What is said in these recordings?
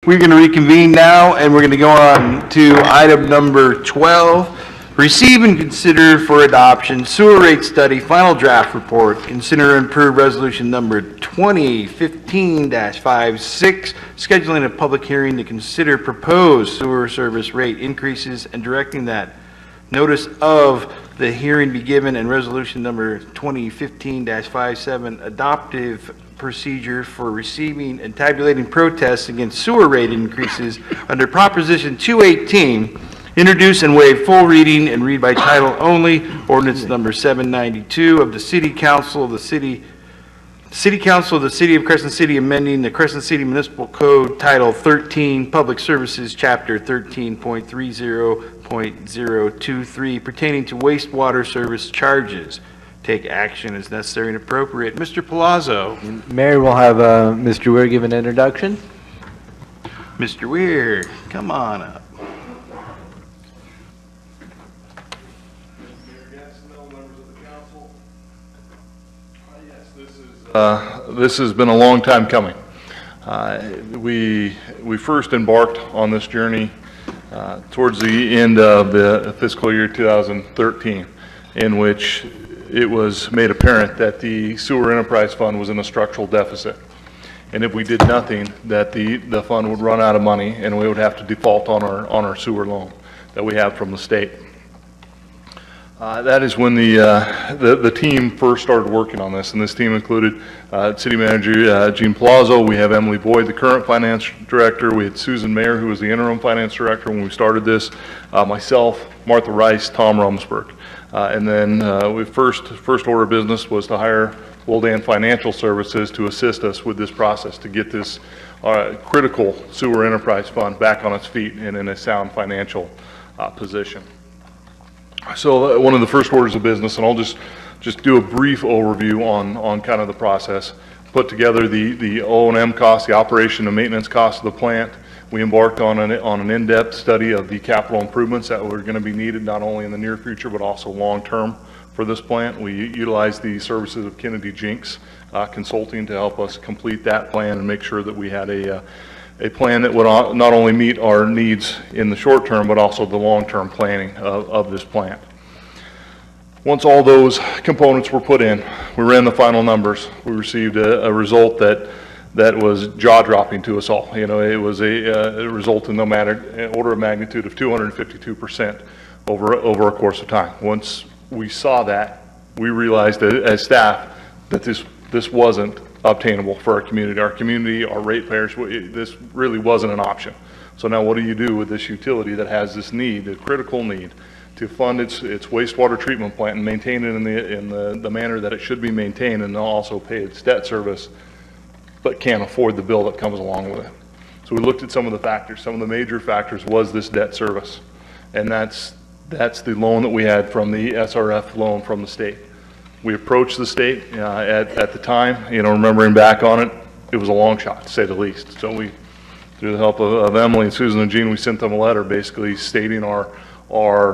We're going to reconvene now, and we're going to go on to item number 12. Receive and consider for adoption sewer rate study final draft report. Consider and approve resolution number 2015-56, scheduling a public hearing to consider proposed sewer service rate increases and directing that notice of the hearing be given, and resolution number 2015-57, adoptive procedure for receiving and tabulating protests against sewer rate increases under Proposition 218, introduce and waive full reading and read by title only, ordinance number 792 of the City Council of the City of Crescent City, amending the Crescent City Municipal Code, Title 13, Public Services, Chapter 13.30.023, pertaining to wastewater service charges. Take action as necessary and appropriate. Mr. Palazzo. Mayor will have Mr. Weir give an introduction. Mr. Weir, come on up. This has been a long time coming. We first embarked on this journey towards the end of the fiscal year 2013, in which it was made apparent that the Sewer Enterprise Fund was in a structural deficit. And if we did nothing, that the fund would run out of money and we would have to default on our sewer loan that we have from the state. That is when the team first started working on this, and this team included City Manager Gene Palazzo. We have Emily Boyd, the current Finance Director. We had Susan Mayer, who was the interim Finance Director when we started this. Myself, Martha Rice, Tom Rumsberg. And then first order of business was to hire Wildan Financial Services to assist us with this process to get this critical Sewer Enterprise Fund back on its feet and in a sound financial position. So one of the first orders of business, and I'll just do a brief overview on kind of the process. Put together the O&M costs, the operation and maintenance costs of the plant. We embarked on an in-depth study of the capital improvements that were going to be needed not only in the near future but also long-term for this plant. We utilized the services of Kennedy Jinks Consulting to help us complete that plan and make sure that we had a plan that would not only meet our needs in the short term but also the long-term planning of this plant. Once all those components were put in, we ran the final numbers. We received a result that was jaw-dropping to us all. You know, it was a result in no matter order of magnitude of 252% over a course of time. Once we saw that, we realized that as staff that this wasn't obtainable for our community, our ratepayers. This really wasn't an option. So now what do you do with this utility that has this need, a critical need, to fund its wastewater treatment plant and maintain it in the manner that it should be maintained, and also pay its debt service, but can't afford the bill that comes along with it? So we looked at some of the factors. Some of the major factors was this debt service, and that's the loan that we had from the SRF loan from the state. We approached the state at the time, you know, remembering back on it, it was a long shot, to say the least. So we, through the help of Emily and Susan and Gene, we sent them a letter basically stating our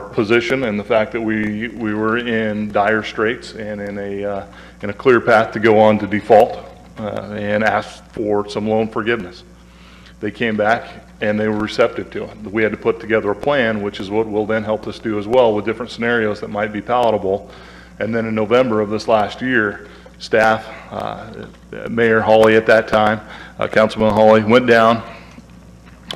position and the fact that we were in dire straits and in a clear path to go on to default, and asked for some loan forgiveness. They came back and they were receptive to it. We had to put together a plan, which is what will then help us do as well with different scenarios that might be palatable. And then in November of this last year, staff, Mayor Hawley at that time, Councilman Hawley, went down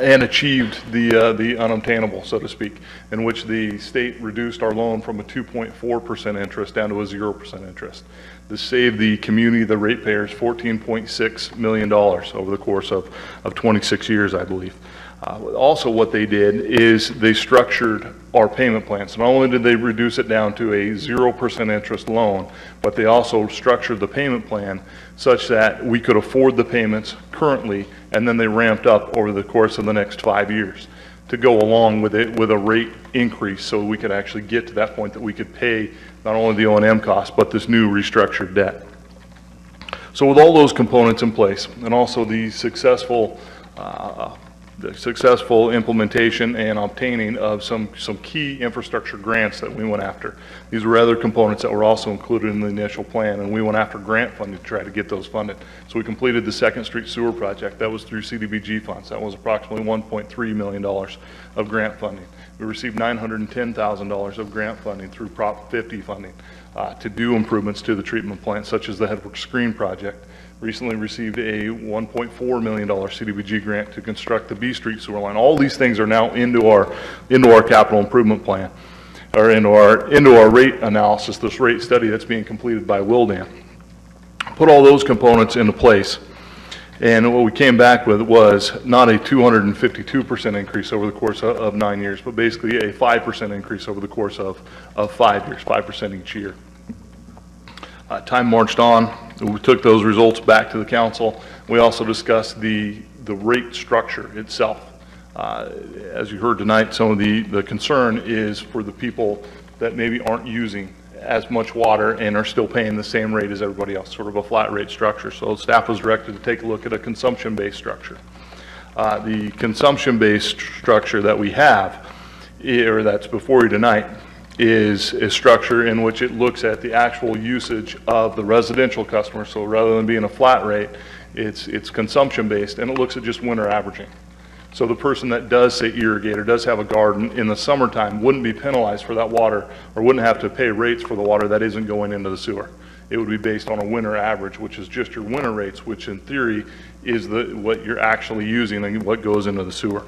and achieved the unobtainable, so to speak, in which the state reduced our loan from a 2.4% interest down to a 0% interest. This saved the community, the ratepayers, $14.6 million over the course of 26 years, I believe. Also what they did is they structured our payment plan. So not only did they reduce it down to a 0% interest loan, but they also structured the payment plan such that we could afford the payments currently, and then they ramped up over the course of the next 5 years to go along with it with a rate increase, so we could actually get to that point that we could pay not only the O&M costs but this new restructured debt. So with all those components in place, and also the successful the successful implementation and obtaining of some key infrastructure grants that we went after. These were other components that were also included in the initial plan, and we went after grant funding to try to get those funded. So we completed the 2nd Street Sewer Project. That was through CDBG funds. That was approximately $1.3 million of grant funding. We received $910,000 of grant funding through Prop 50 funding to do improvements to the treatment plant, such as the Headwork Screen Project. Recently received a $1.4 million CDBG grant to construct the B Street sewer line. All these things are now into our capital improvement plan, or into our rate analysis, this rate study that's being completed by Willdan. Put all those components into place, and what we came back with was not a 252% increase over the course of 9 years, but basically a 5% increase over the course of 5 years, 5% each year. Time marched on. We took those results back to the council. We also discussed the rate structure itself. As you heard tonight, some of the concern is for the people that maybe aren't using as much water and are still paying the same rate as everybody else, sort of a flat rate structure. So staff was directed to take a look at a consumption-based structure. The consumption-based structure that we have, or that's before you tonight, is a structure in which it looks at the actual usage of the residential customer. So rather than being a flat rate, it's consumption based, and it looks at just winter averaging. So the person that does, say, irrigate or does have a garden in the summertime wouldn't be penalized for that water, or wouldn't have to pay rates for the water that isn't going into the sewer. It would be based on a winter average, which is just your winter rates, which in theory is what you're actually using and what goes into the sewer.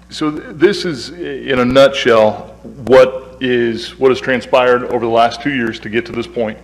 So this is, in a nutshell, what has transpired over the last 2 years to get to this point.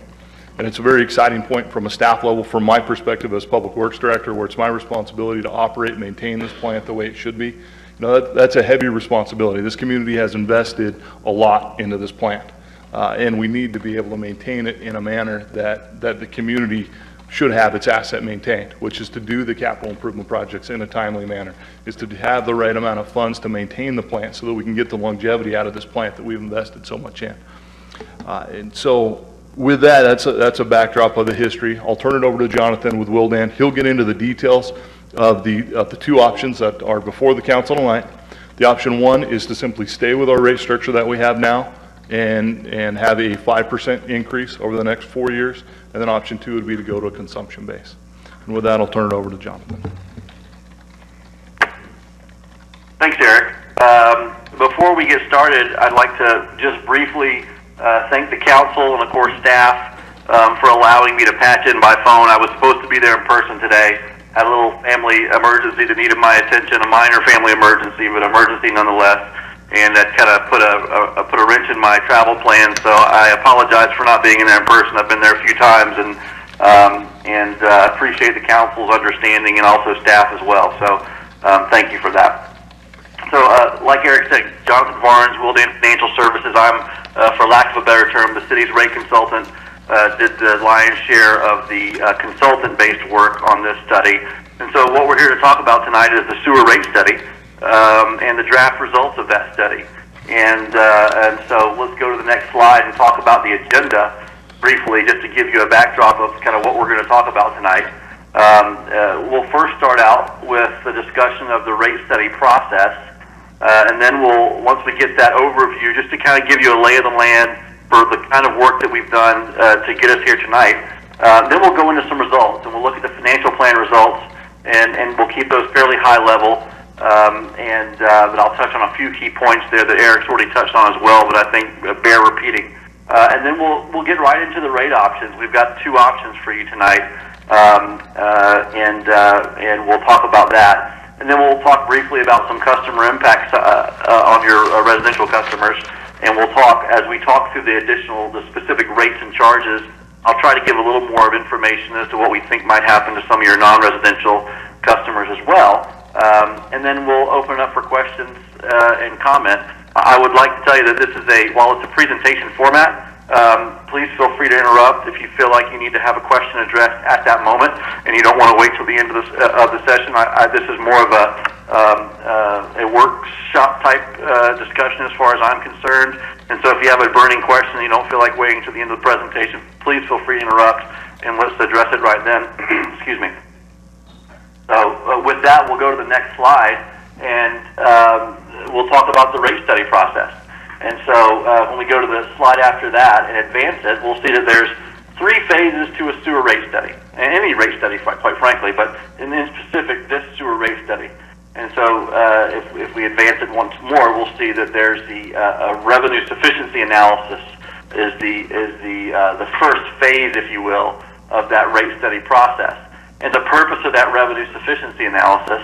And it's a very exciting point from a staff level, from my perspective as Public Works Director, where it's my responsibility to operate and maintain this plant the way it should be. You know, that's a heavy responsibility. This community has invested a lot into this plant, and we need to be able to maintain it in a manner that the community should have its asset maintained, which is to do the capital improvement projects in a timely manner, is to have the right amount of funds to maintain the plant so that we can get the longevity out of this plant that we've invested so much in. And so with that, that's a backdrop of the history. I'll turn it over to Jonathan with Willdan. He'll get into the details of the two options that are before the council tonight. The option one is to simply stay with our rate structure that we have now and have a 5% increase over the next 4 years. And then option two would be to go to a consumption base. And with that, I'll turn it over to Jonathan. Thanks, Eric. Before we get started, I'd like to just briefly thank the council and, of course, staff for allowing me to patch in by phone. I was supposed to be there in person today. Had a little family emergency that needed my attention, a minor family emergency, but emergency nonetheless. And that kind of put a wrench in my travel plan. So I apologize for not being in there in person. I've been there a few times, and appreciate the council's understanding and also staff as well. So thank you for that. So like Eric said, Jonathan Barnes, Willdan Financial Services. I'm, for lack of a better term, the city's rate consultant. Did the lion's share of the consultant-based work on this study. And so what we're here to talk about tonight is the sewer rate study. And the draft results of that study. And so let's go to the next slide and talk about the agenda briefly, just to give you a backdrop of kind of what we're going to talk about tonight. We'll first start out with the discussion of the rate study process, and then once we get that overview, just to kind of give you a lay of the land for the kind of work that we've done to get us here tonight, then we'll go into some results, and we'll look at the financial plan results, and we'll keep those fairly high level. But I'll touch on a few key points there that Eric's already touched on as well, but I think bear repeating. And then we'll get right into the rate options. We've got two options for you tonight, and we'll talk about that. And then we'll talk briefly about some customer impacts on your residential customers. And we'll talk, as we talk through the specific rates and charges, I'll try to give a little more of information as to what we think might happen to some of your non-residential customers as well. And then we'll open it up for questions and comment. I would like to tell you that this is while it's a presentation format, please feel free to interrupt if you feel like you need to have a question addressed at that moment and you don't want to wait till the end of the session. This is more of a workshop type discussion as far as I'm concerned. And so if you have a burning question and you don't feel like waiting till the end of the presentation, please feel free to interrupt and let's address it right then. Excuse me. So with that, we'll go to the next slide, and we'll talk about the rate study process. And so when we go to the slide after that and advance it, we'll see that there's 3 phases to a sewer rate study, and any rate study, quite frankly, but in specific, this sewer rate study. And so if we advance it once more, we'll see that there's the revenue sufficiency analysis is the first phase, if you will, of that rate study process. And the purpose of that revenue sufficiency analysis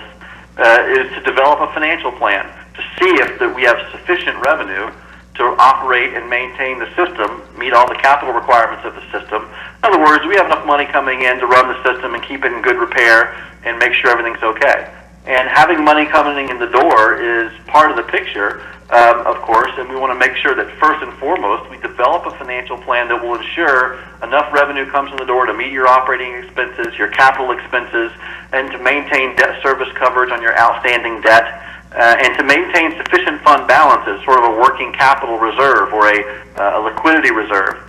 is to develop a financial plan to see if we have sufficient revenue to operate and maintain the system, meet all the capital requirements of the system. In other words, we have enough money coming in to run the system and keep it in good repair and make sure everything's okay. And having money coming in the door is part of the picture, of course, and we want to make sure that first and foremost we develop a financial plan that will ensure enough revenue comes in the door to meet your operating expenses, your capital expenses, and to maintain debt service coverage on your outstanding debt, and to maintain sufficient fund balances, sort of a working capital reserve or a liquidity reserve.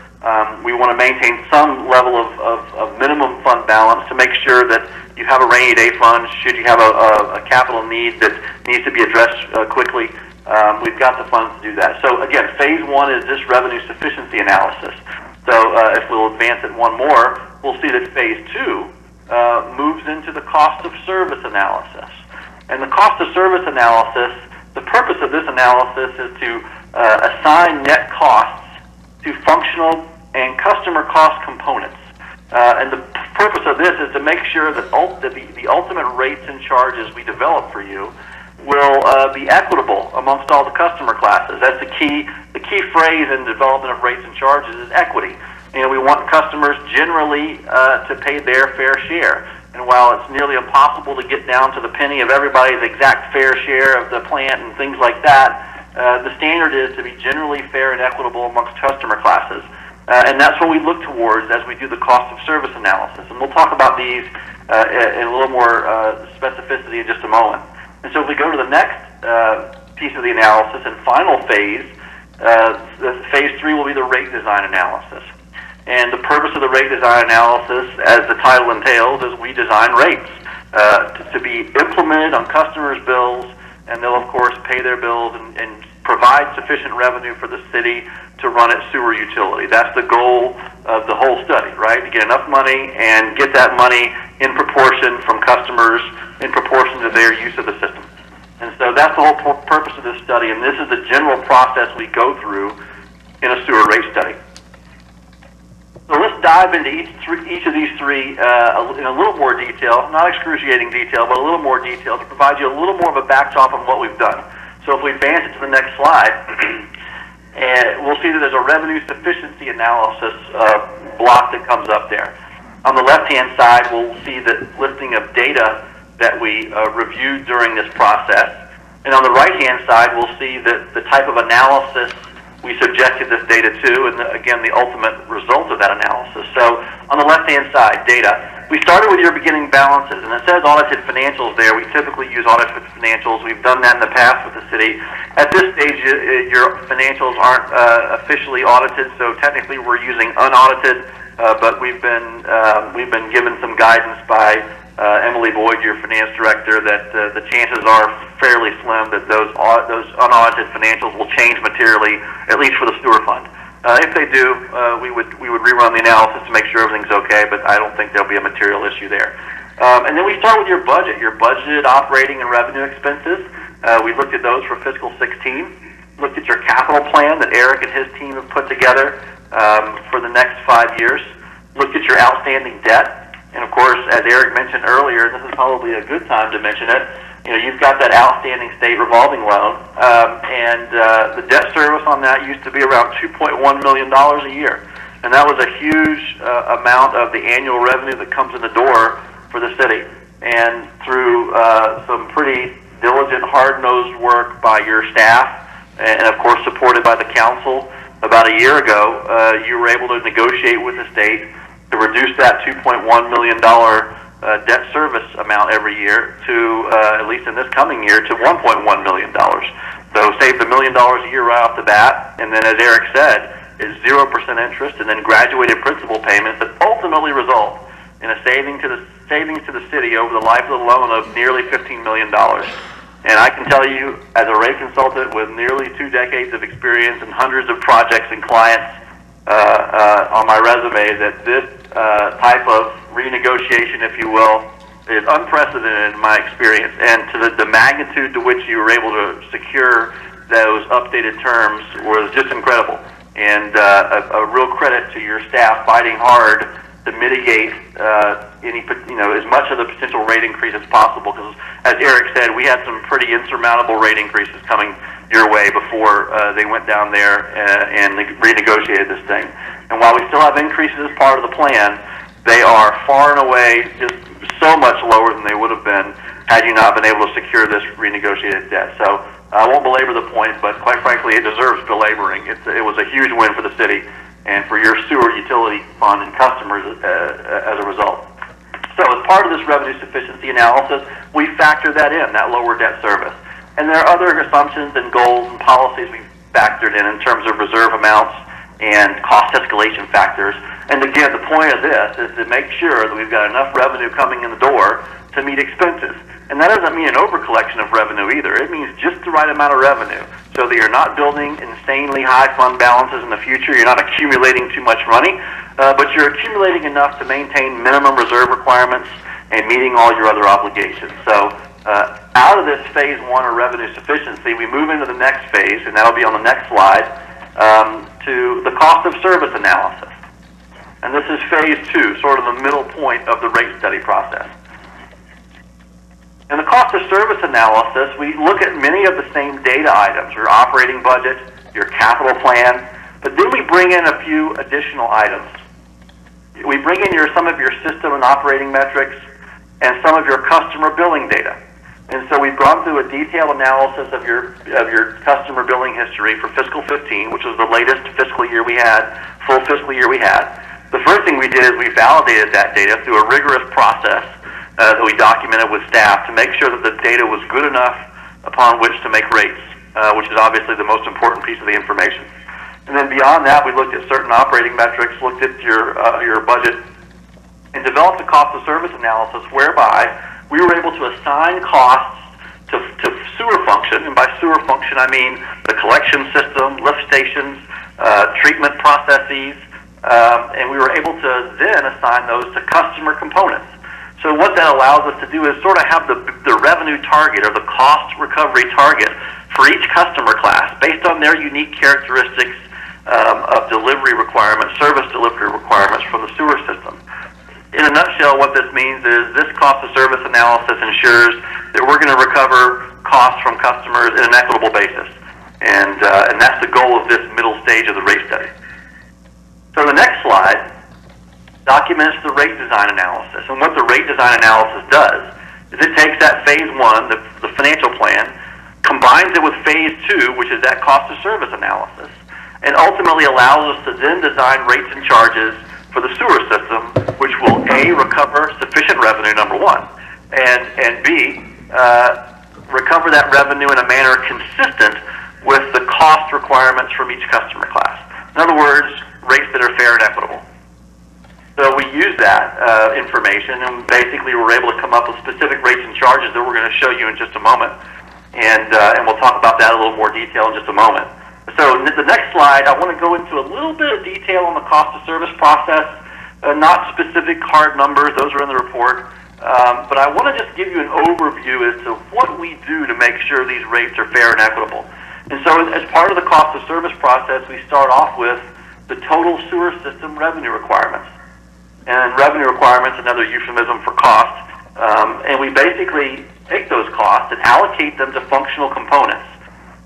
We want to maintain some level of minimum fund balance to make sure that you have a rainy day fund should you have a capital need that needs to be addressed quickly. We've got the funds to do that. So again, phase 1 is this revenue sufficiency analysis. So if we'll advance it one more, we'll see that phase 2 moves into the cost of service analysis. And the cost of service analysis, the purpose of this analysis is to assign net costs to functional and customer cost components. And the purpose of this is to make sure that the ultimate rates and charges we develop for you will be equitable amongst all the customer classes. That's the key phrase in development of rates and charges is equity. And we want customers generally to pay their fair share. And while it's nearly impossible to get down to the penny of everybody's exact fair share of the plant and things like that, the standard is to be generally fair and equitable amongst customer classes. And that's what we look towards as we do the cost of service analysis. And we'll talk about these in a little more specificity in just a moment. And so if we go to the next piece of the analysis and final phase, phase 3 will be the rate design analysis. And the purpose of the rate design analysis, as the title entails, is we design rates to be implemented on customers' bills, and they'll, of course, pay their bills and provide sufficient revenue for the city to run its sewer utility. That's the goal of the whole study, right? To get enough money and get that money in proportion from customers in proportion to their use of the system. And so that's the whole purpose of this study, and this is the general process we go through in a sewer rate study. So let's dive into each of these 3 in a little more detail, not excruciating detail, but a little more detail to provide you a little more of a backdrop on what we've done. So if we advance it to the next slide, we'll see that there's a revenue sufficiency analysis block that comes up there. On the left-hand side, we'll see the listing of data that we reviewed during this process. And on the right-hand side, we'll see that the type of analysis we subjected this data to, and again, the ultimate result of that analysis. So on the left-hand side, data. We started with your beginning balances, and it says audited financials there. We typically use audited financials. We've done that in the past with the city. At this stage, your financials aren't officially audited, so technically we're using unaudited, but we've been given some guidance by Emily Boyd, your finance director, that the chances are fairly slim that those unaudited financials will change materially, at least for the sewer fund. If they do, we would rerun the analysis to make sure everything's okay, but I don't think there'll be a material issue there. And then we start with your budgeted operating and revenue expenses. We looked at those for fiscal 16. Looked at your capital plan that Eric and his team have put together for the next 5 years. Looked at your outstanding debt. And of course, as Eric mentioned earlier, this is probably a good time to mention it, you've got that outstanding state revolving loan, and the debt service on that used to be around $2.1 million a year. And that was a huge amount of the annual revenue that comes in the door for the city. And through some pretty diligent, hard-nosed work by your staff, and of course supported by the council, about a year ago, you were able to negotiate with the state to reduce that $2.1 million debt service amount every year to, at least in this coming year, to $1.1 million. So saved $1 million a year right off the bat, and then as Eric said, is 0% interest and then graduated principal payments that ultimately result in a saving to the savings to the city over the life of the loan of nearly $15 million. And I can tell you, as a rate consultant with nearly 2 decades of experience and hundreds of projects and clients on my resume, that this type of renegotiation, if you will, is unprecedented in my experience. And to the magnitude to which you were able to secure those updated terms was just incredible. And a real credit to your staff fighting hard to mitigate any, as much of the potential rate increase as possible. Because, as Eric said, we had some pretty insurmountable rate increases coming your way before they went down there and renegotiated this thing. And while we still have increases as part of the plan, they are far and away just so much lower than they would have been had you not been able to secure this renegotiated debt. So I won't belabor the point, but quite frankly, it deserves belaboring. It was a huge win for the city and for your sewer utility fund and customers as a result. So as part of this revenue sufficiency analysis, we factor that in, that lower debt service. And there are other assumptions and goals and policies we factored in terms of reserve amounts and cost escalation factors. And again, the point of this is to make sure that we've got enough revenue coming in the door to meet expenses. And that doesn't mean an overcollection of revenue either. It means just the right amount of revenue so that you're not building insanely high fund balances in the future. You're not accumulating too much money, but you're accumulating enough to maintain minimum reserve requirements and meeting all your other obligations. So out of this phase 1 of revenue sufficiency, we move into the next phase, and that'll be on the next slide, to the cost of service analysis. And this is phase 2, sort of the middle point of the rate study process. In the cost of service analysis, we look at many of the same data items, your operating budget, your capital plan, but then we bring in a few additional items. We bring in some of your system and operating metrics and some of your customer billing data. And so we've gone through a detailed analysis of your customer billing history for fiscal 15, which was the latest fiscal year we had, full fiscal year we had. The first thing we did is we validated that data through a rigorous process that we documented with staff to make sure that the data was good enough upon which to make rates, which is obviously the most important piece of the information. And then beyond that, we looked at certain operating metrics, looked at your budget, and developed a cost of service analysis whereby we were able to assign costs to sewer function, and by sewer function I mean the collection system, lift stations, treatment processes, and we were able to then assign those to customer components. So what that allows us to do is sort of have the revenue target or the cost recovery target for each customer class based on their unique characteristics of delivery requirements, service delivery requirements from the sewer system. In a nutshell, what this means is this cost of service analysis ensures that we're going to recover costs from customers in an equitable basis. And that's the goal of this middle stage of the rate study. So the next slide documents the rate design analysis. And what the rate design analysis does is it takes that phase 1, the financial plan, combines it with phase 2, which is that cost of service analysis, and ultimately allows us to then design rates and charges for the sewer system, which will A, recover sufficient revenue, number 1, and B, recover that revenue in a manner consistent with the cost requirements from each customer class. In other words, rates that are fair and equitable. So we use that information, and basically we're able to come up with specific rates and charges that we're going to show you in just a moment. And we'll talk about that in a little more detail in just a moment. So the next slide, I want to go into a little bit of detail on the cost of service process, not specific hard numbers, those are in the report, but I want to just give you an overview as to what we do to make sure these rates are fair and equitable. And so as part of the cost of service process, we start off with the total sewer system revenue requirements. And revenue requirements, another euphemism for cost. And we basically take those costs and allocate them to functional components.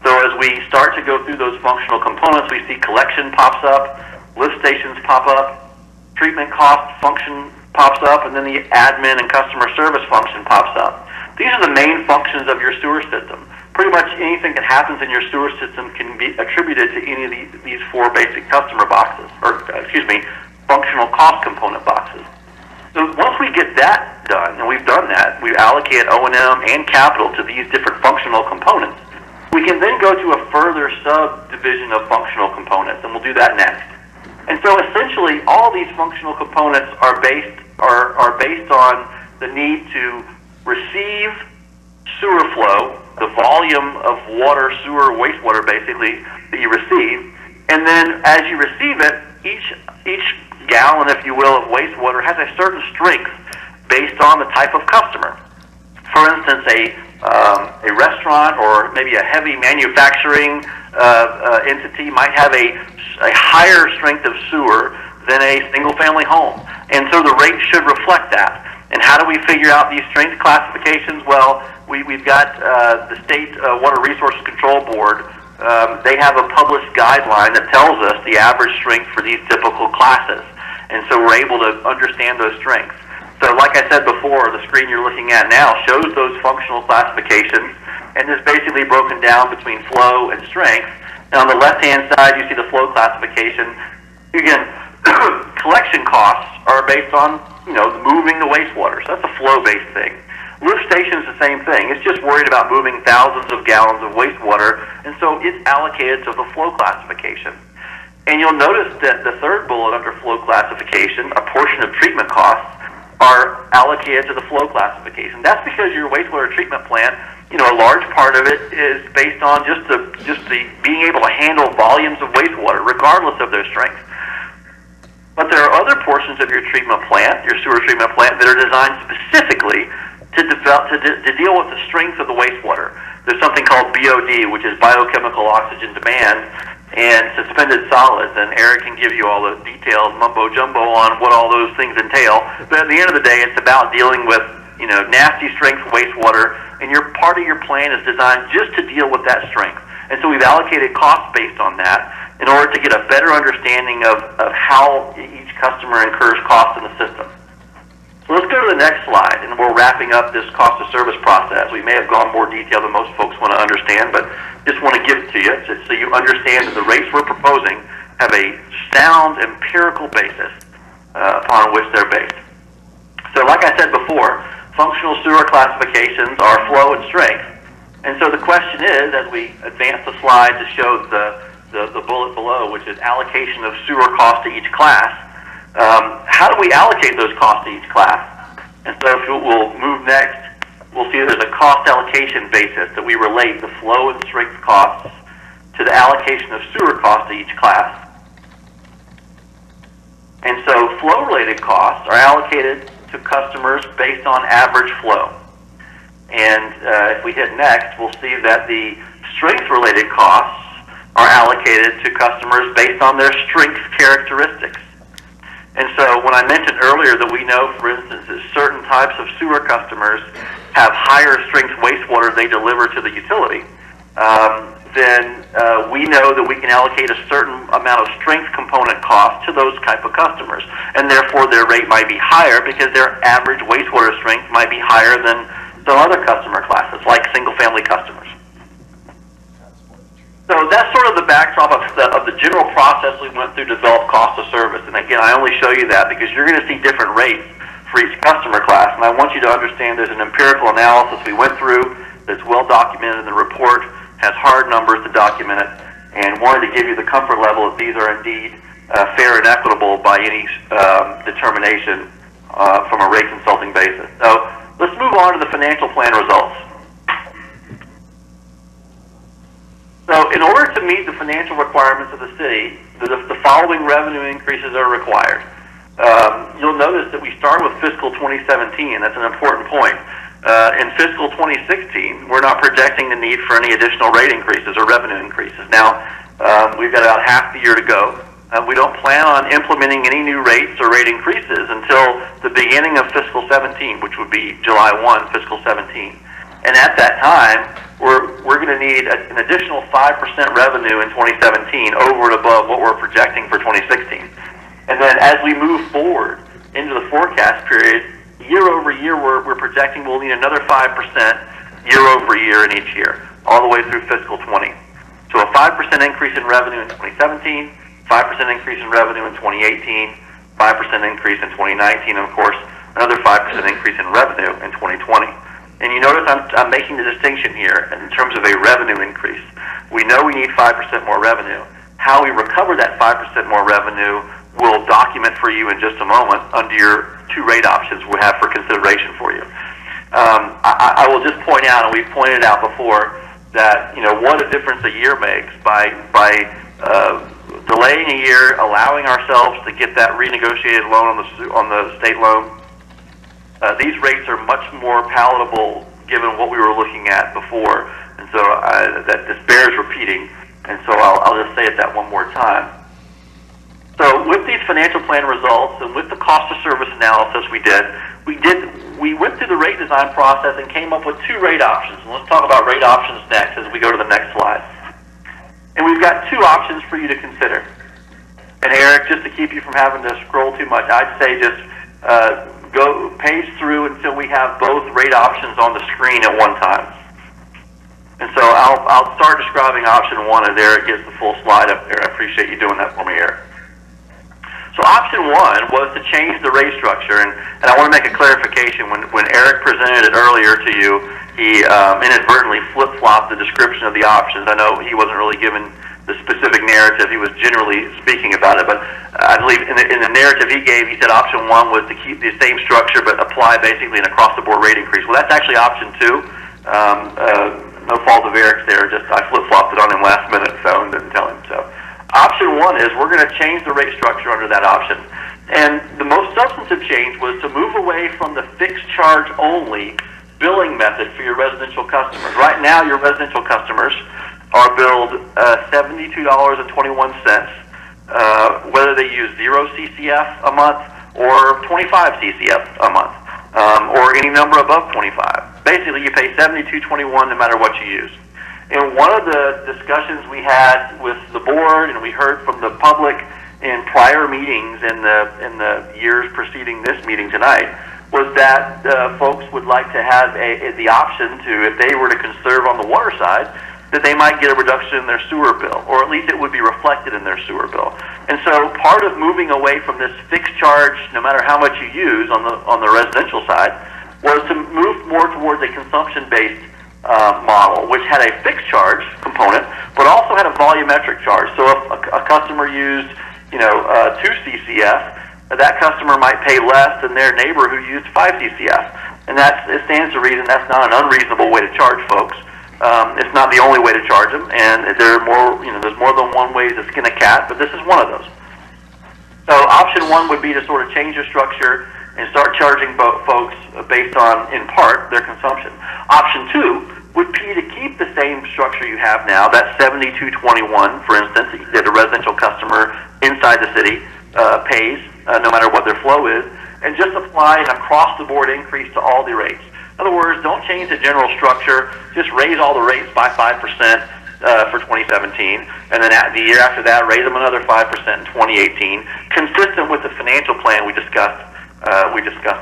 So as we start to go through those functional components, we see collection pops up, lift stations pop up, treatment cost function pops up, and then the admin and customer service function pops up. These are the main functions of your sewer system. Pretty much anything that happens in your sewer system can be attributed to any of these 4 basic customer boxes, or functional cost component boxes. So once we get that done, and we've done that, we allocate O&M and capital to these different functional components, we can then go to a further subdivision of functional components, and we'll do that next. And so essentially all these functional components are based on the need to receive sewer flow, the volume of water, sewer, wastewater basically, that you receive, and then as you receive it, each gallon, if you will, of wastewater has a certain strength based on the type of customer. For instance, a restaurant or maybe a heavy manufacturing entity might have a higher strength of sewer than a single-family home, and so the rate should reflect that. And how do we figure out these strength classifications? Well, we've got the State Water Resources Control Board. They have a published guideline that tells us the average strength for these typical classes, and so we're able to understand those strengths. So like I said before, the screen you're looking at now shows those functional classifications, and is basically broken down between flow and strength. And on the left-hand side, you see the flow classification. Again, collection costs are based on, moving the wastewater. So that's a flow-based thing. Lift station is the same thing. It's just worried about moving thousands of gallons of wastewater, and so it's allocated to the flow classification. And you'll notice that the third bullet under flow classification, a portion of treatment costs, are allocated to the flow classification. That's because your wastewater treatment plant, a large part of it is based on just the being able to handle volumes of wastewater, regardless of their strength. But there are other portions of your treatment plant, your sewer treatment plant, that are designed specifically to deal with the strength of the wastewater. There's something called BOD, which is biochemical oxygen demand, and suspended solids, and Eric can give you all the detailed mumbo-jumbo on what all those things entail. But at the end of the day, it's about dealing with, nasty strength wastewater, and part of your plan is designed just to deal with that strength. And so we've allocated costs based on that in order to get a better understanding of how each customer incurs costs in the system. So let's go to the next slide, and we're wrapping up this cost of service process. We may have gone more detail than most folks want to understand, but just want to give it to you so you understand that the rates we're proposing have a sound empirical basis upon which they're based. So like I said before, functional sewer classifications are flow and strength. And so the question is, as we advance the slide to show the bullet below, which is allocation of sewer cost to each class, how do we allocate those costs to each class? And so if we'll move next, we'll see there's a cost allocation basis that we relate the flow and strength costs to the allocation of sewer costs to each class. And so flow-related costs are allocated to customers based on average flow. And if we hit next, we'll see that the strength-related costs are allocated to customers based on their strength characteristics. And so when I mentioned earlier that we know, for instance, that certain types of sewer customers have higher strength wastewater they deliver to the utility, then we know that we can allocate a certain amount of strength component cost to those type of customers. And therefore their rate might be higher because their average wastewater strength might be higher than some other customer classes, like single-family customers. So that's sort of the backdrop of the general process we went through to develop cost of service. And again, I only show you that because you're going to see different rates for each customer class. And I want you to understand there's an empirical analysis we went through that's well documented in the report, has hard numbers to document it, and wanted to give you the comfort level that these are indeed fair and equitable by any determination from a rate consulting basis. So let's move on to the financial plan results. So in order to meet the financial requirements of the city, the following revenue increases are required. You'll notice that we start with fiscal 2017. That's an important point. In fiscal 2016, we're not projecting the need for any additional rate increases or revenue increases. Now, we've got about half the year to go. We don't plan on implementing any new rates or rate increases until the beginning of fiscal 17, which would be July 1, fiscal 17. And at that time, we're going to need an additional 5% revenue in 2017 over and above what we're projecting for 2016. And then as we move forward into the forecast period, year over year, we're projecting we'll need another 5% year over year in each year, all the way through fiscal 20. So a 5% increase in revenue in 2017, 5% increase in revenue in 2018, 5% increase in 2019, and of course, another 5% increase in revenue in 2020. And you notice I'm making the distinction here in terms of a revenue increase. We know we need 5% more revenue. How we recover that 5% more revenue will document for you in just a moment under your two rate options we have for consideration for you. I will just point out, and we've pointed out before, that what a difference a year makes by delaying a year, allowing ourselves to get that renegotiated loan on the state loan. These rates are much more palatable given what we were looking at before, and so that this bears repeating. And so I'll just say it that one more time. So with these financial plan results and with the cost of service analysis we went through the rate design process and came up with two rate options. And let's talk about rate options next as we go to the next slide. And we've got two options for you to consider. And Eric, just to keep you from having to scroll too much, I'd say just go page through until we have both rate options on the screen at one time. And so I'll start describing option one as Eric gets the full slide up there. I appreciate you doing that for me, Eric. So option one was to change the rate structure, and I want to make a clarification. When Eric presented it earlier to you, he inadvertently flip-flopped the description of the options. I know he wasn't really given the specific narrative. He was generally speaking about it, but I believe in the narrative he gave, he said option one was to keep the same structure but apply basically an across-the-board rate increase. Well, that's actually option two. No fault of Eric's there, just I flip-flopped it on him last minute, so and didn't tell him. So option one is we're going to change the rate structure under that option. And the most substantive change was to move away from the fixed charge only billing method for your residential customers. Right now, your residential customers are billed $72.21, whether they use 0 CCF a month or 25 CCF a month, or any number above 25. Basically, you pay $72.21 no matter what you use. And one of the discussions we had with the board, and we heard from the public in prior meetings in the years preceding this meeting tonight, was that folks would like to have the option to, if they were to conserve on the water side, that they might get a reduction in their sewer bill, or at least it would be reflected in their sewer bill. And so part of moving away from this fixed charge, no matter how much you use on the residential side, was to move more towards a consumption-based model, which had a fixed charge component, but also had a volumetric charge. So if a customer used, 2 CCF, that customer might pay less than their neighbor who used 5 CCF. And it stands to reason that's not an unreasonable way to charge folks. It's not the only way to charge them, and there are more, there's more than one way to skin a cat, but this is one of those. So option one would be to sort of change the structure and start charging folks based on, in part, their consumption. Option two would be to keep the same structure you have now, that $72.21, for instance, that a residential customer inside the city pays, no matter what their flow is, and just apply an across-the-board increase to all the rates. In other words, don't change the general structure, just raise all the rates by 5% for 2017, and then the year after that, raise them another 5% in 2018, consistent with the financial plan we discussed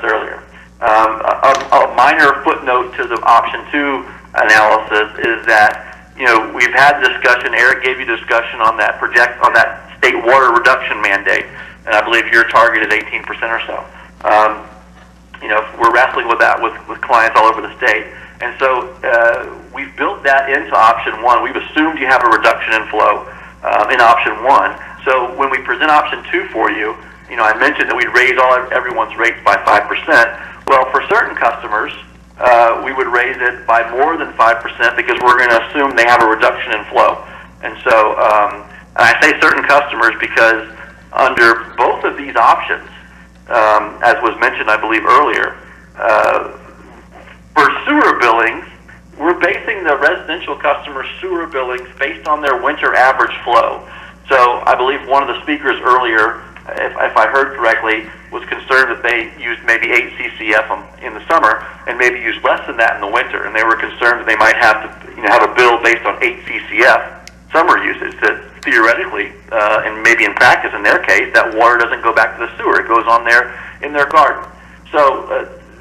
earlier. A minor footnote to the option two analysis is that we've had discussion. Eric gave you discussion on that state water reduction mandate, and I believe your target is 18% or so. We're wrestling with that with clients all over the state, and so we've built that into option one. We've assumed you have a reduction in flow in option one. So when we present option two for you, I mentioned that we'd raise everyone's rates by 5%. Well, for certain customers, we would raise it by more than 5% because we're going to assume they have a reduction in flow. And so, and I say certain customers because under both of these options, as was mentioned, I believe, earlier, for sewer billings, we're basing the residential customer sewer billings based on their winter average flow. So I believe one of the speakers earlier, if I heard correctly, was concerned that they used maybe 8 CCF in the summer and maybe used less than that in the winter, and they were concerned that they might have to have a bill based on 8 CCF summer usage. That theoretically, and maybe in practice in their case, that water doesn't go back to the sewer; it goes on there in their garden. So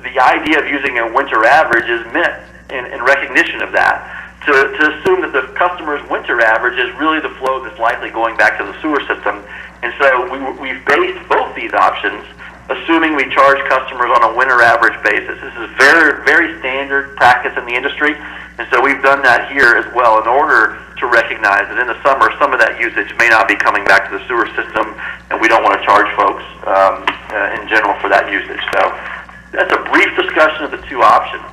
the idea of using a winter average is meant in recognition of that, to assume that the customer's winter average is really the flow that's likely going back to the sewer system. And so we've based both these options, assuming we charge customers on a winter average basis. This is very, very standard practice in the industry, and so we've done that here as well in order to recognize that in the summer some of that usage may not be coming back to the sewer system, and we we don't want to charge folks in general for that usage. So that's a brief discussion of the two options.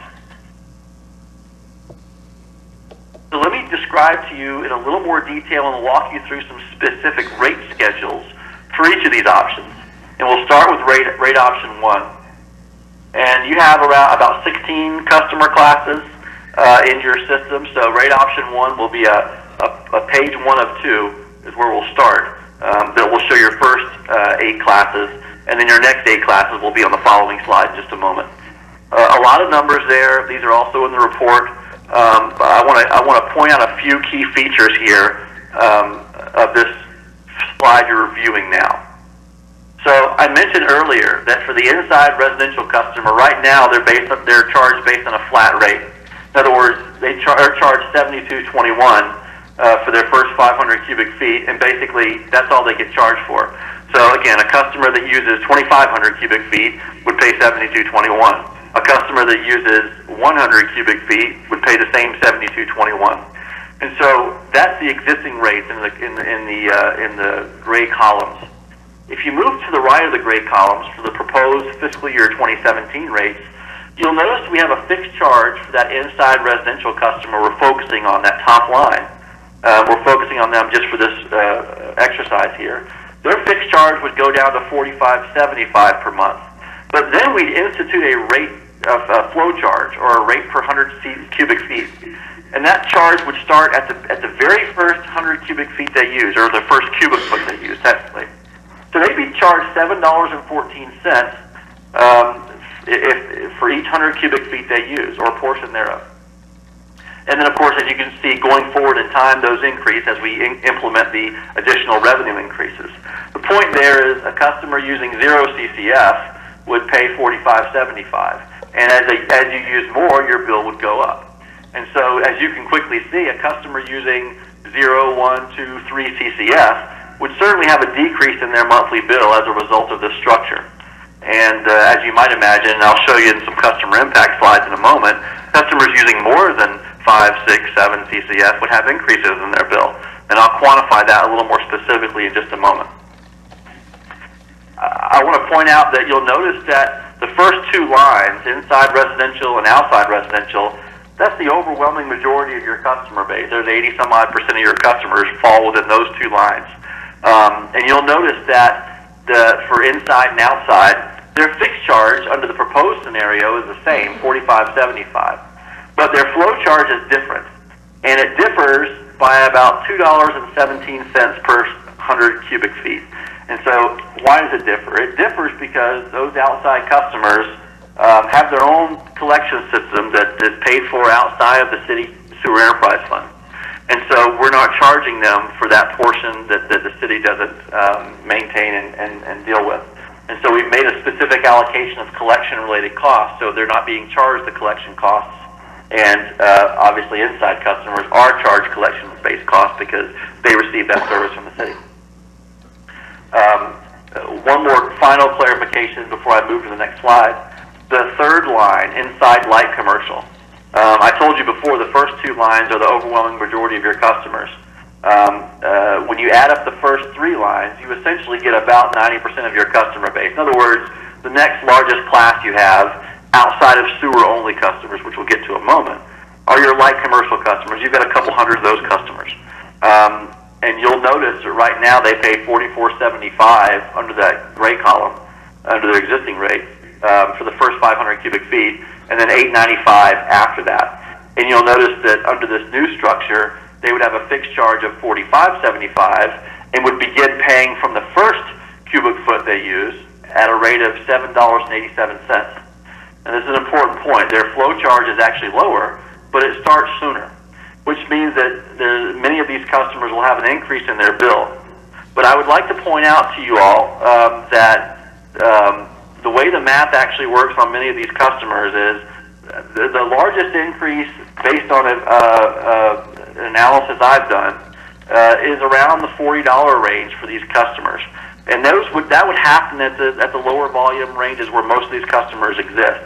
So let me describe to you in a little more detail and walk you through some specific rate schedules for each of these options. And we'll start with rate option 1. And you have about 16 customer classes in your system. So rate option 1 will be a page 1 of 2 is where we'll start. That will show your first 8 classes, and then your next 8 classes will be on the following slide in just a moment. A lot of numbers there. These are also in the report. But I want to point out a few key features here of this slide you're reviewing now. So I mentioned earlier that for the inside residential customer, right now they're charged based on a flat rate. In other words, they are charged $72.21 for their first 500 cubic feet, and basically that's all they get charged for. So again, a customer that uses 2,500 cubic feet would pay $72.21. A customer that uses 100 cubic feet would pay the same $72.21. And so that's the existing rates in the gray columns. If you move to the right of the gray columns for the proposed fiscal year 2017 rates, you'll notice we have a fixed charge for that inside residential customer. We're focusing on that top line. We're focusing on them just for this exercise here. Their fixed charge would go down to $45.75 per month. But then we'd institute a rate of flow charge, or a rate per 100 cubic feet. And that charge would start at the very first 100 cubic feet they use, or the first cubic foot they use, technically. So they'd be charged $7.14 for each 100 cubic feet they use, or a portion thereof. And then, of course, as you can see, going forward in time, those increase as we implement the additional revenue increases. The point there is a customer using 0 CCF would pay $45.75. And as you use more, your bill would go up. And so, as you can quickly see, a customer using 0, 1, 2, 3 CCF would certainly have a decrease in their monthly bill as a result of this structure. And as you might imagine, and I'll show you in some customer impact slides in a moment, customers using more than 5, 6, 7 CCF would have increases in their bill. And I'll quantify that a little more specifically in just a moment. I want to point out that you'll notice that the first 2 lines, inside residential and outside residential, that's the overwhelming majority of your customer base. There's 80-some-odd% of your customers fall within those 2 lines. And you'll notice that for inside and outside, their fixed charge under the proposed scenario is the same, $45.75. But their flow charge is different. And it differs by about $2.17 per 100 cubic feet. And so why does it differ? It differs because those outside customers have their own collection system that is paid for outside of the city sewer enterprise fund. And so we're not charging them for that portion that the city doesn't maintain and deal with. And so we've made a specific allocation of collection-related costs, so they're not being charged the collection costs. And obviously inside customers are charged collection-based costs because they receive that service from the city. One more final clarification before I move to the next slide. The third line, inside light commercial. I told you before the first 2 lines are the overwhelming majority of your customers. When you add up the first 3 lines, you essentially get about 90% of your customer base. In other words, the next largest class you have outside of sewer-only customers, which we'll get to in a moment, are your light commercial customers. You've got a couple hundred of those customers. And you'll notice that right now they pay $44.75 under that gray column, under their existing rate, for the first 500 cubic feet, and then $8.95 after that. And you'll notice that under this new structure, they would have a fixed charge of $45.75 and would begin paying from the first cubic foot they use at a rate of $7.87. And this is an important point. Their flow charge is actually lower, but it starts sooner, which means that many of these customers will have an increase in their bill. But I would like to point out to you all that the way the math actually works on many of these customers is the largest increase based on an analysis I've done is around the $40 range for these customers. And that would happen at the lower volume ranges where most of these customers exist.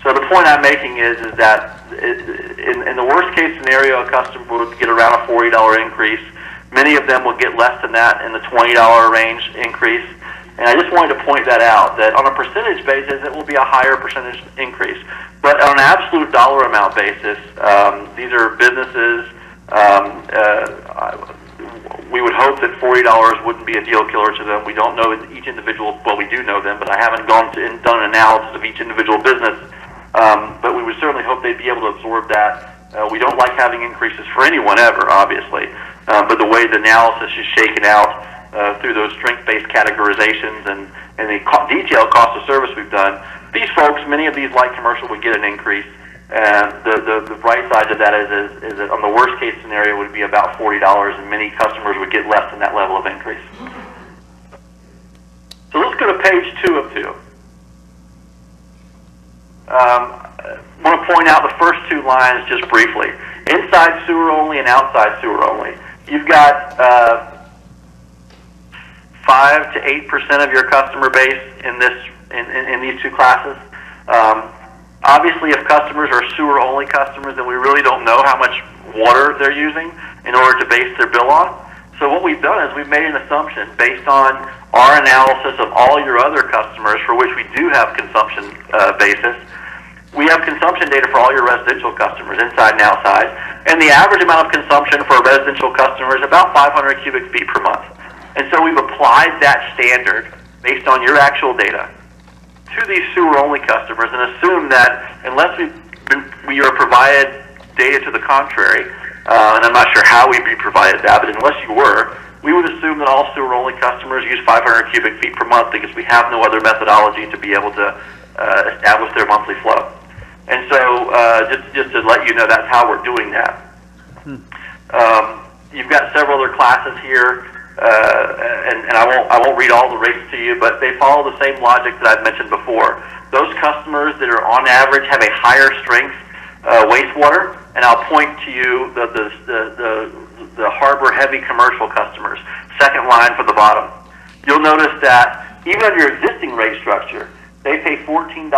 So the point I'm making is that in the worst case scenario, a customer would get around a $40 increase. Many of them will get less than that in the $20 range increase. And I just wanted to point that out, that on a percentage basis, it will be a higher percentage increase. But on an absolute dollar amount basis, these are businesses, we would hope that $40 wouldn't be a deal killer to them. We don't know each individual, well, we do know them, but I haven't gone to and done an analysis of each individual business. But we would certainly hope they'd be able to absorb that. We don't like having increases for anyone ever, obviously. But the way the analysis is shaken out through those strength-based categorizations and the detailed cost of service we've done, these folks, many of these light commercial would get an increase. And the bright side of that is that on the worst case scenario would be about $40, and many customers would get less than that level of increase. So let's go to page 2 of 2. I want to point out the first 2 lines just briefly. Inside sewer only and outside sewer only. You've got 5 to 8% of your customer base in these 2 classes. Obviously, if customers are sewer-only customers, then we really don't know how much water they're using in order to base their bill on. So what we've done is we've made an assumption based on our analysis of all your other customers for which we do have consumption basis. We have consumption data for all your residential customers, inside and outside, and the average amount of consumption for a residential customer is about 500 cubic feet per month. And so we've applied that standard based on your actual data to these sewer-only customers and assume that unless we are provided data to the contrary, and I'm not sure how we'd be provided that, but unless you were, we would assume that all sewer-only customers use 500 cubic feet per month because we have no other methodology to be able to establish their monthly flow. And so just to let you know, that's how we're doing that. You've got several other classes here. And I won't read all the rates to you, but they follow the same logic that I've mentioned before. Those customers that are on average have a higher strength wastewater, and I'll point to you the harbor heavy commercial customers, second line from the bottom. You'll notice that even under your existing rate structure, they pay $14.02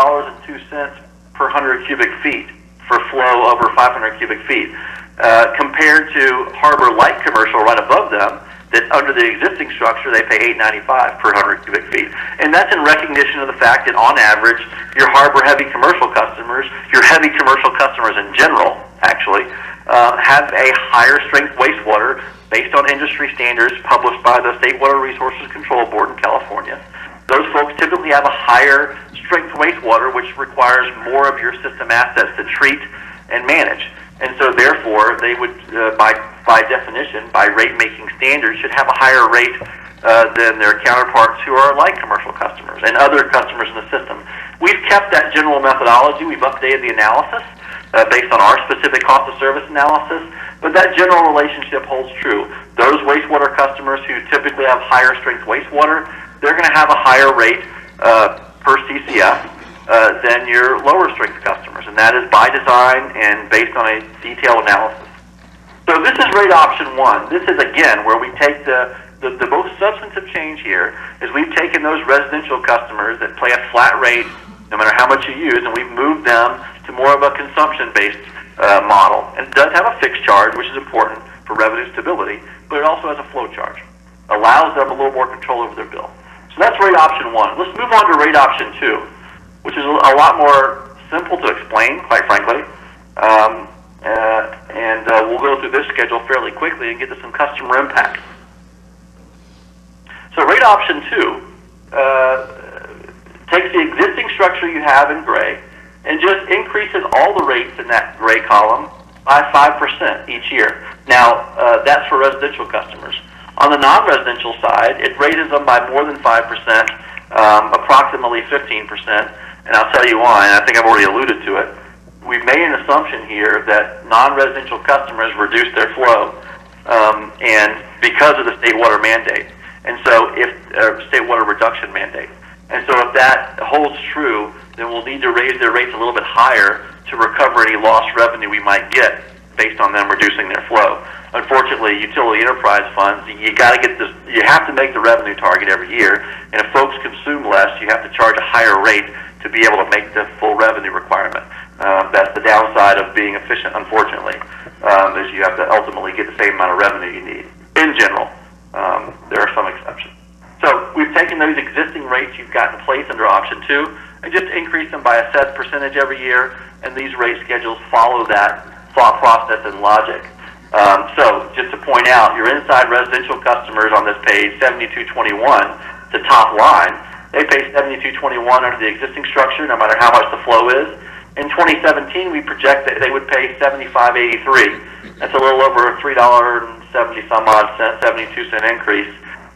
per 100 cubic feet for flow over 500 cubic feet, compared to harbor light commercial right above them, that under the existing structure, they pay $8.95 per 100 cubic feet. And that's in recognition of the fact that on average, your harbor heavy commercial customers, your heavy commercial customers in general, actually, have a higher strength wastewater based on industry standards published by the State Water Resources Control Board in California. Those folks typically have a higher strength wastewater, which requires more of your system assets to treat and manage. And so therefore, they would, by definition, by rate-making standards, should have a higher rate than their counterparts who are light commercial customers and other customers in the system. We've kept that general methodology. We've updated the analysis based on our specific cost of service analysis, but that general relationship holds true. Those wastewater customers who typically have higher strength wastewater, they're going to have a higher rate per CCF than your lower strength customers, and that is by design and based on a detailed analysis. So this is rate option 1. This is, again, where we take the most substantive change here is we've taken those residential customers that pay a flat rate no matter how much you use, and we've moved them to more of a consumption-based model. And it does have a fixed charge, which is important for revenue stability, but it also has a flow charge. Allows them a little more control over their bill. So that's rate option 1. Let's move on to rate option 2, which is a lot more simple to explain, quite frankly. We'll go through this schedule fairly quickly and get to some customer impact. So rate option 2 takes the existing structure you have in gray and just increases all the rates in that gray column by 5% each year. Now, that's for residential customers. On the non-residential side, it raises them by more than 5%, approximately 15%. And I'll tell you why, and I think I've already alluded to it. We've made an assumption here that non-residential customers reduce their flow, and because of the state water mandate, and so state water reduction mandate. And so if that holds true, then we'll need to raise their rates a little bit higher to recover any lost revenue we might get based on them reducing their flow. Unfortunately, utility enterprise funds, you have to make the revenue target every year, and if folks consume less, you have to charge a higher rate to be able to make the full revenue requirement. That's the downside of being efficient, unfortunately, is you have to ultimately get the same amount of revenue you need. In general, there are some exceptions. So we've taken those existing rates you've got in place under option 2 and just increased them by a set percentage every year, and these rate schedules follow that thought process and logic. So just to point out, your inside residential customers on this page, 7221, the top line, they pay 7221 under the existing structure, no matter how much the flow is. In 2017, we project that they would pay 7583. That's a little over a $3.70 some odd cent, 72 cent increase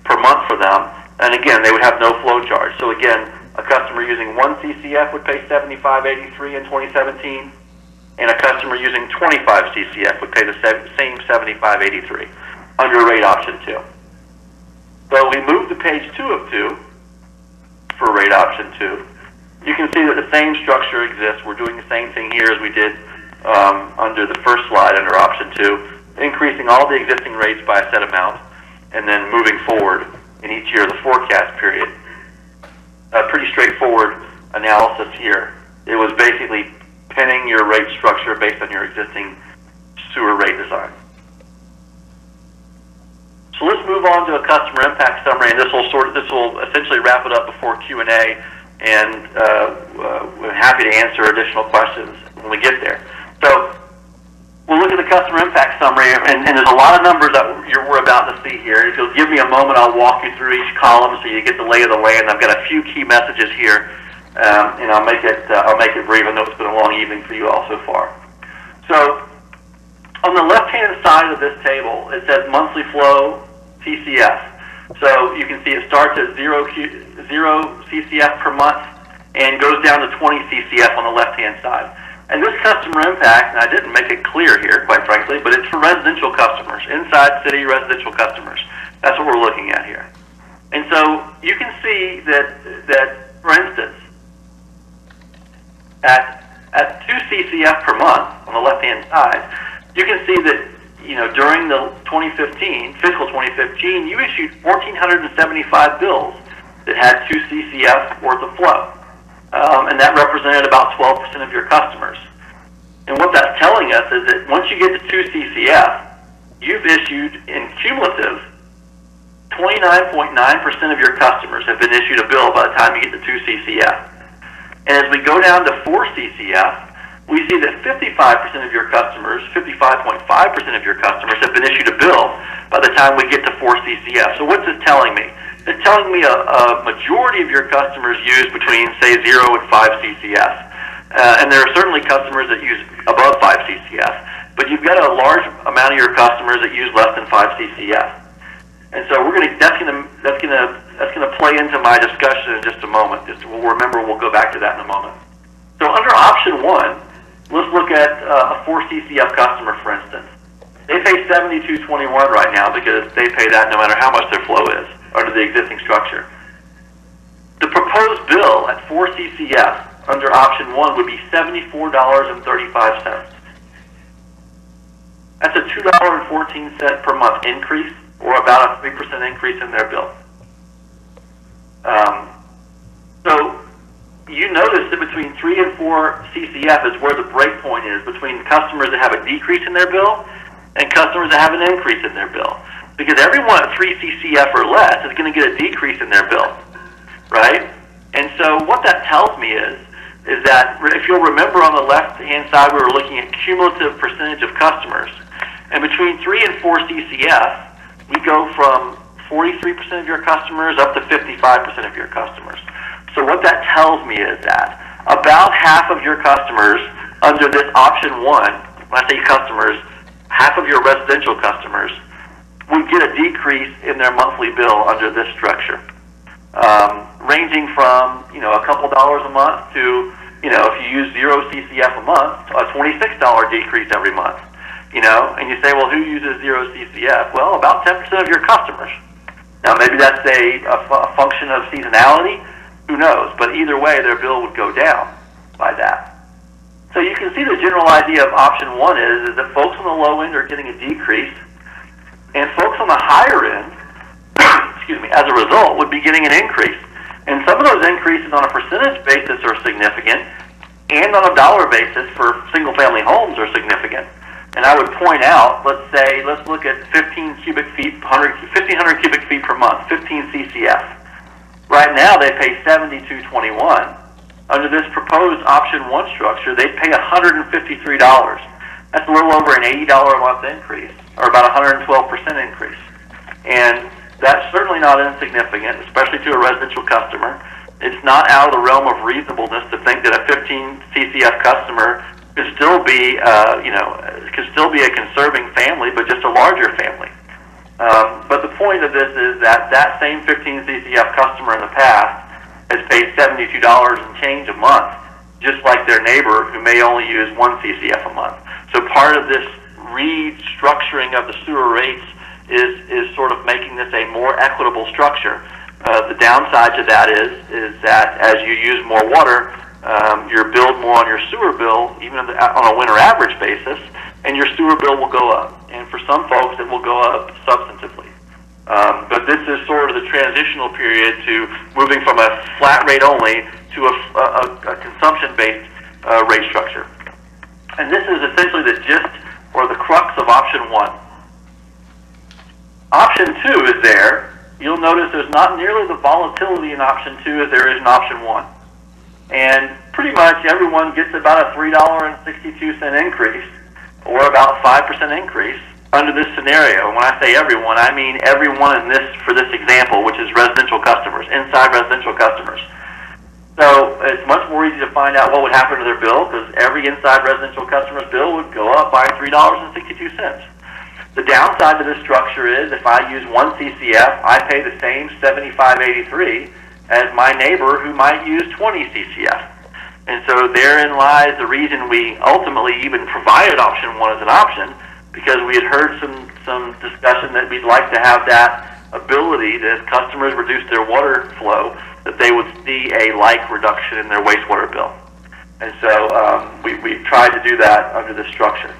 per month for them. And again, they would have no flow charge. So again, a customer using 1 CCF would pay 7583 in 2017, and a customer using 25 CCF would pay the same 7583 under rate option 2. So we move to page 2 of 2 for rate option 2. You can see that the same structure exists. We're doing the same thing here as we did under the first slide under option 2, increasing all the existing rates by a set amount, and then moving forward in each year of the forecast period. A pretty straightforward analysis here. It was basically pinning your rate structure based on your existing sewer rate design. So let's move on to a customer impact summary, and this will essentially wrap it up before Q&A, and we're happy to answer additional questions when we get there. So we'll look at the customer impact summary, and there's a lot of numbers that we're about to see here. If you'll give me a moment, I'll walk you through each column so you get the lay of the land. I've got a few key messages here, and I'll make it brief. I know it's been a long evening for you all so far. So on the left-hand side of this table, it says monthly flow TCF. So you can see it starts at 0 CCF per month and goes down to 20 CCF on the left-hand side. And this customer impact, and I didn't make it clear here, quite frankly, but it's for residential customers, inside city residential customers. That's what we're looking at here. And so you can see that for instance, at 2 CCF per month on the left-hand side, you can see that during the fiscal 2015, you issued 1,475 bills that had 2 CCF worth of flow. And that represented about 12% of your customers. And what that's telling us is that once you get to 2 CCF, you've issued in cumulative 29.9% of your customers have been issued a bill by the time you get to 2 CCF. And as we go down to 4 CCF, we see that 55% of your customers, 55.5% of your customers have been issued a bill by the time we get to 4 CCF. So what's it telling me? It's telling me a majority of your customers use between, say, 0 and 5 CCF. And there are certainly customers that use above 5 CCF. But you've got a large amount of your customers that use less than 5 CCF. And so that's gonna play into my discussion in just a moment. We'll go back to that in a moment. So under option 1, let's look at a 4 CCF customer, for instance. They pay 72.21 right now because they pay that no matter how much their flow is under the existing structure. The proposed bill at 4 CCF under option 1 would be $74.35. That's a $2.14 per month increase, or about a 3% increase in their bill. So you notice that between 3 and 4 CCF is where the break point is between customers that have a decrease in their bill and customers that have an increase in their bill. Because everyone at 3 CCF or less is going to get a decrease in their bill, right? And so what that tells me is that if you'll remember on the left-hand side, we were looking at cumulative percentage of customers. And between 3 and 4 CCF, we go from 43% of your customers up to 55% of your customers. So what that tells me is that about half of your customers under this option 1, when I say customers, half of your residential customers would get a decrease in their monthly bill under this structure, ranging from a couple dollars a month to if you use 0 CCF a month, a $26 decrease every month. And you say, well, who uses 0 CCF? Well, about 10% of your customers. Now, maybe that's a function of seasonality. Who knows? But either way, their bill would go down by that. So you can see the general idea of option 1 is that folks on the low end are getting a decrease, and folks on the higher end, as a result, would be getting an increase. And some of those increases on a percentage basis are significant, and on a dollar basis for single-family homes are significant. And I would point out, let's look at 1,500 cubic feet per month, 15 CCF. Right now, they pay $72.21. Under this proposed option 1 structure, they pay $153. That's a little over an $80 a month increase, or about 112% increase. And that's certainly not insignificant, especially to a residential customer. It's not out of the realm of reasonableness to think that a 15 CCF customer could still be, could still be a conserving family, but just a larger family. But the point of this is that that same 15 CCF customer in the past has paid $72 and change a month, just like their neighbor who may only use 1 CCF a month. So part of this restructuring of the sewer rates is sort of making this a more equitable structure. The downside to that is that as you use more water, you're billed more on your sewer bill, even on a winter average basis, and your sewer bill will go up. And for some folks, it will go up substantively. But this is sort of the transitional period to moving from a flat rate only to a consumption-based rate structure. And this is essentially the gist or the crux of option 1. Option 2 is there. You'll notice there's not nearly the volatility in option 2 as there is in option 1. And pretty much everyone gets about a $3.62 increase, or about 5% increase, under this scenario. When I say everyone, I mean everyone for this example, which is residential customers, inside residential customers. So it's much more easy to find out what would happen to their bill, because every inside residential customer's bill would go up by $3.62. The downside to this structure is if I use 1 CCF, I pay the same $75.83 as my neighbor who might use 20 CCF. And so therein lies the reason we ultimately even provided option 1 as an option, because we had heard some discussion that we'd like to have that ability that as customers reduce their water flow, that they would see a like reduction in their wastewater bill. And so we've tried to do that under this structure.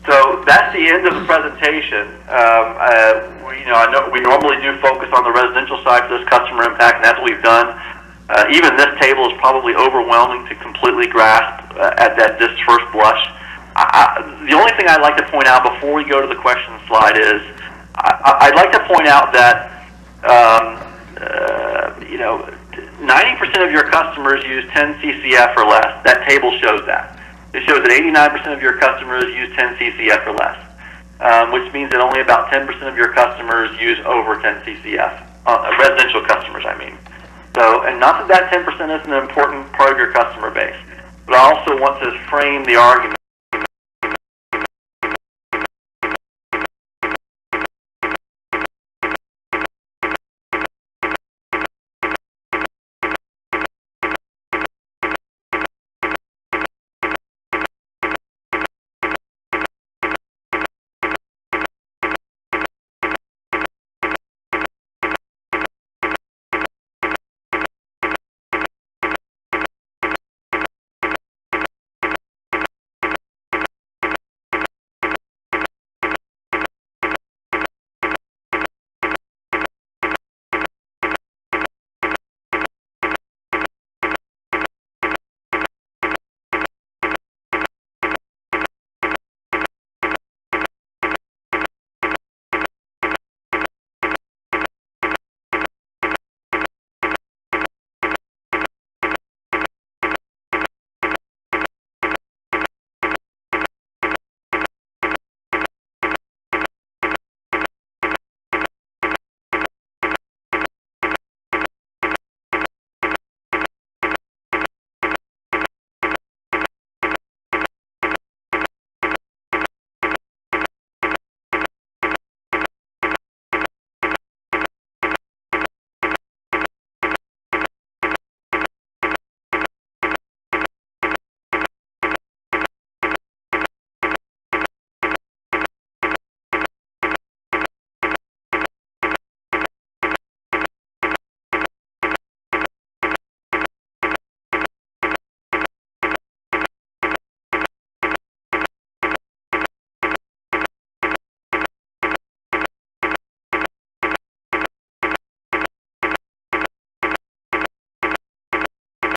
So that's the end of the presentation. I know we normally do focus on the residential side for this customer impact, and that's what we've done. Even this table is probably overwhelming to completely grasp at this first blush. The only thing I'd like to point out before we go to the question slide is I'd like to point out that 90% of your customers use 10 CCF or less. That table shows that. It shows that 89% of your customers use 10 CCF or less, which means that only about 10% of your customers use over 10 CCF, residential customers, I mean. So, and not that 10% isn't an important part of your customer base, but I also want to frame the argument